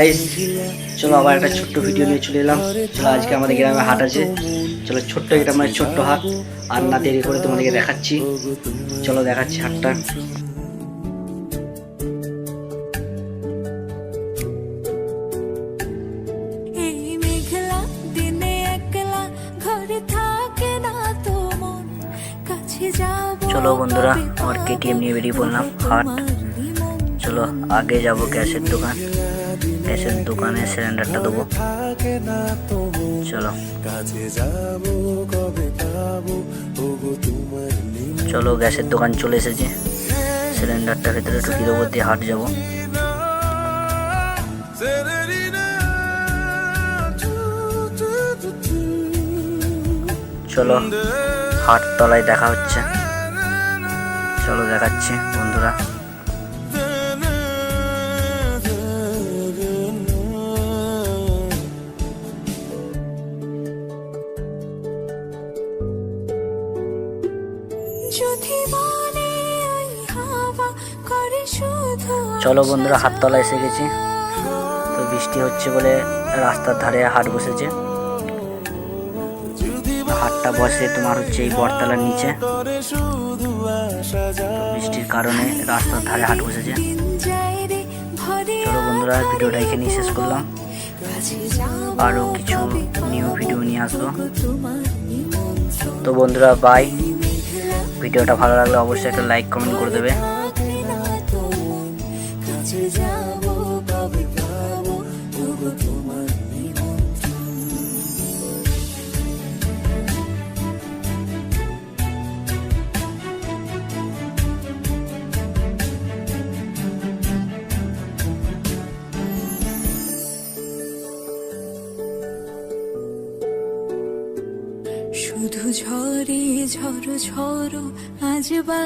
Guys, চলো আবার একটা ছোট্ট ভিডিও নিয়ে চলে এলাম। চলো আজকে আমাদের গ্রামে হাট আছে। চলো ছোট্ট এটা মানে ছোট্ট হাট, আর না দেরি করে তোমাদেরকে দেখাচ্ছি। চলো দেখাচ্ছি হাটটা। চলো বন্ধুরা, আমার কেটিএম নিয়ে বেরিয়ে পড়লাম হাট। চলো আগে যাব গ্যাসের দোকান, গ্যাসের দোকানে সিলিন্ডারটা দেবো। চলো চলো গ্যাসের দোকান চলে এসেছে, সিলিন্ডারটা ভেতরে ঢুকিয়ে দেবো, দিয়ে হাট যাব। চলো হাট তলায় দেখা হচ্ছে, চলো দেখাচ্ছি বন্ধুরা। চলো বন্ধুরা, হাটতলা এসে গেছি। তো বৃষ্টি হচ্ছে বলে রাস্তার ধারে হাট বসেছে। হাটটা বসে তোমার হচ্ছে এই বটতলার নিচে। বৃষ্টির কারণে রাস্তার ধারে হাট বসেছে। চলো বন্ধুরা, ভিডিওটা এখানেই শেষ করলাম। আরও কিছু নিউ ভিডিও নিয়ে আসবো। তো বন্ধুরা বাই। ভিডিওটা ভালো লাগলে অবশ্যই একটা লাইক কমেন্ট করে দেবে। শুধু ঝরে ঝড় ঝড় আজ বা